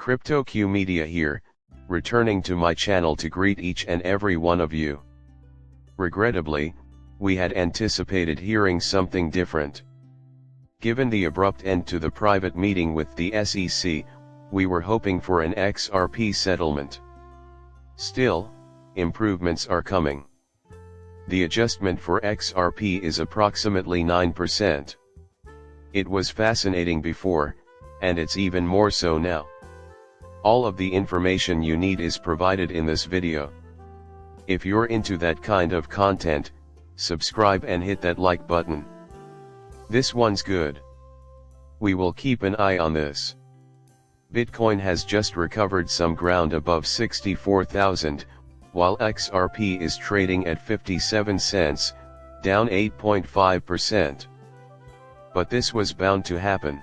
CryptoQ Media here, returning to my channel to greet each and every one of you. Regrettably, we had anticipated hearing something different. Given the abrupt end to the private meeting with the SEC, we were hoping for an XRP settlement. Still, improvements are coming. The adjustment for XRP is approximately 9%. It was fascinating before, and it's even more so now. All of the information you need is provided in this video. If you're into that kind of content, subscribe and hit that like button. This one's good. We will keep an eye on this. Bitcoin has just recovered some ground above 64,000, while XRP is trading at 57 cents, down 8.5%. But this was bound to happen.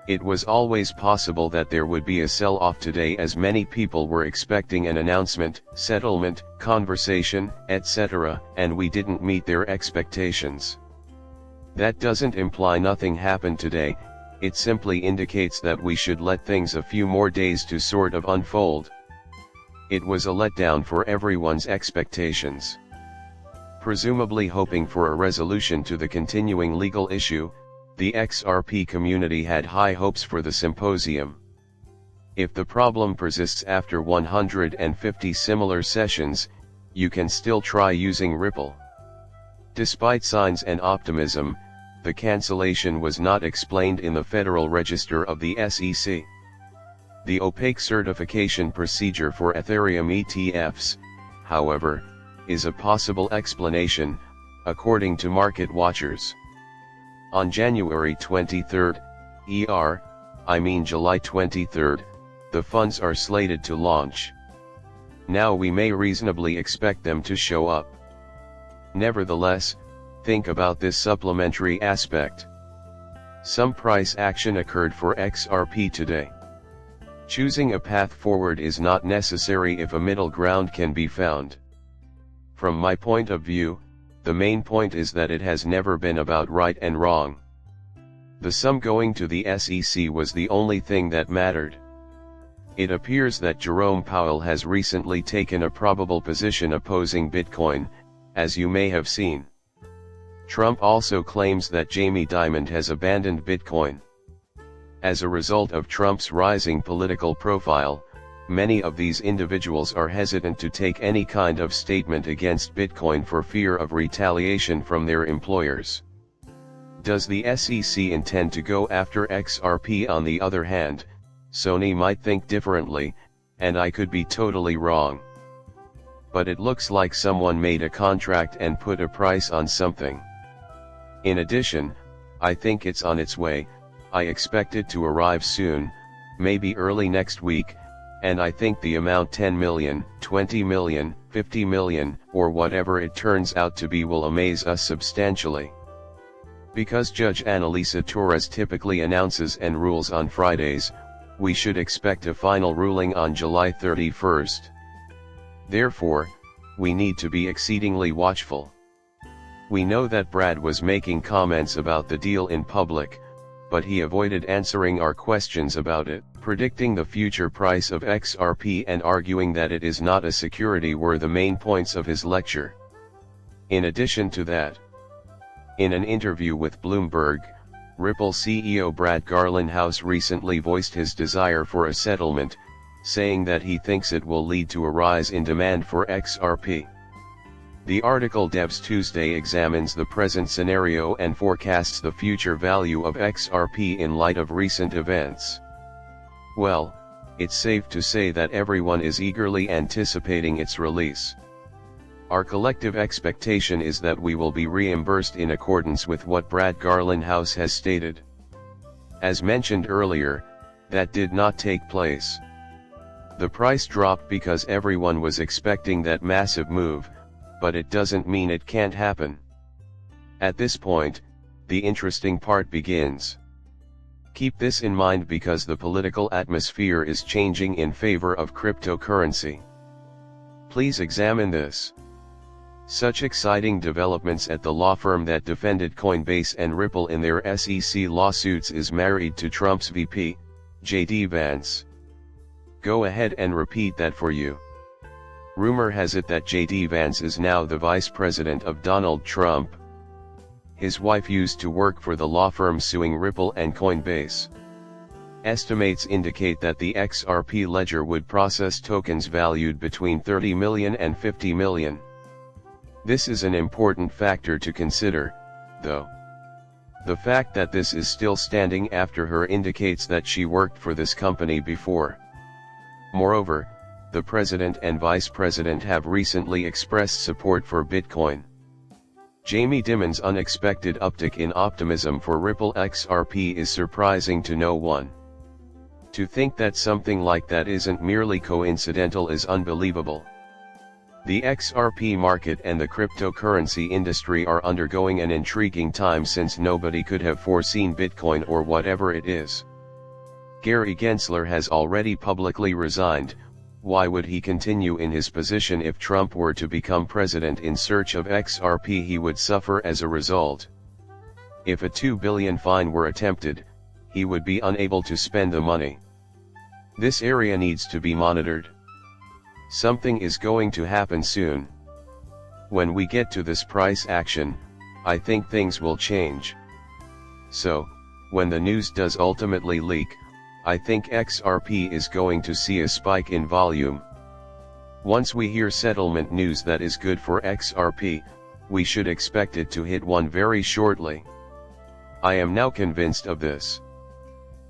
It was always possible that there would be a sell-off today, as many people were expecting an announcement, settlement, conversation, etc., and we didn't meet their expectations. That doesn't imply nothing happened today, it simply indicates that we should let things a few more days to sort of unfold. It was a letdown for everyone's expectations. Presumably hoping for a resolution to the continuing legal issue, the XRP community had high hopes for the symposium. If the problem persists after 150 similar sessions, you can still try using Ripple. Despite signs and optimism, the cancellation was not explained in the Federal Register of the SEC. The opaque certification procedure for Ethereum ETFs, however, is a possible explanation, according to market watchers. On January 23, July 23, the funds are slated to launch. Now we may reasonably expect them to show up. Nevertheless, think about this supplementary aspect. Some price action occurred for XRP today. Choosing a path forward is not necessary if a middle ground can be found. From my point of view, the main point is that it has never been about right and wrong. The sum going to the SEC was the only thing that mattered. It appears that Jerome Powell has recently taken a probable position opposing Bitcoin, as you may have seen. Trump also claims that Jamie Dimon has abandoned Bitcoin. As a result of Trump's rising political profile, many of these individuals are hesitant to take any kind of statement against Bitcoin for fear of retaliation from their employers. Does the SEC intend to go after XRP? On the other hand, Sony might think differently, and I could be totally wrong. But it looks like someone made a contract and put a price on something. In addition, I think it's on its way. I expect it to arrive soon, maybe early next week, and I think the amount 10 million, 20 million, 50 million, or whatever it turns out to be will amaze us substantially. Because Judge Annalisa Torres typically announces and rules on Fridays, we should expect a final ruling on July 31st. Therefore, we need to be exceedingly watchful. We know that Brad was making comments about the deal in public, but he avoided answering our questions about it, predicting the future price of XRP and arguing that it is not a security were the main points of his lecture. In addition to that, in an interview with Bloomberg, Ripple CEO Brad Garlinghouse recently voiced his desire for a settlement, saying that he thinks it will lead to a rise in demand for XRP. The article Devs Tuesday examines the present scenario and forecasts the future value of XRP in light of recent events. Well, it's safe to say that everyone is eagerly anticipating its release. Our collective expectation is that we will be reimbursed in accordance with what Brad Garlinghouse has stated. As mentioned earlier, that did not take place. The price dropped because everyone was expecting that massive move, but it doesn't mean it can't happen. At this point, the interesting part begins. Keep this in mind because the political atmosphere is changing in favor of cryptocurrency. Please examine this. Such exciting developments at the law firm that defended Coinbase and Ripple in their SEC lawsuits is married to Trump's VP, J.D. Vance. Go ahead and repeat that for you. Rumor has it that J.D. Vance is now the vice president of Donald Trump. His wife used to work for the law firm suing Ripple and Coinbase. Estimates indicate that the XRP ledger would process tokens valued between 30 million and 50 million. This is an important factor to consider, though. The fact that this is still standing after her indicates that she worked for this company before. Moreover, the president and vice president have recently expressed support for Bitcoin. Jamie Dimon's unexpected uptick in optimism for Ripple XRP is surprising to no one. To think that something like that isn't merely coincidental is unbelievable. The XRP market and the cryptocurrency industry are undergoing an intriguing time since nobody could have foreseen Bitcoin or whatever it is. Gary Gensler has already publicly resigned. Why would he continue in his position if Trump were to become president in search of XRP? He would suffer as a result. If a $2 billion fine were attempted, he would be unable to spend the money. This area needs to be monitored. Something is going to happen soon. When we get to this price action, I think things will change. So, when the news does ultimately leak, I think XRP is going to see a spike in volume. Once we hear settlement news that is good for XRP, we should expect it to hit one very shortly. I am now convinced of this.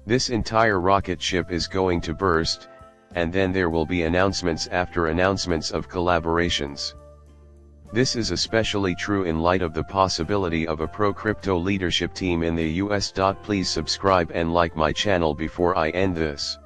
This entire rocket ship is going to burst, and then there will be announcements after announcements of collaborations. This is especially true in light of the possibility of a pro-crypto leadership team in the US. Please subscribe and like my channel before I end this.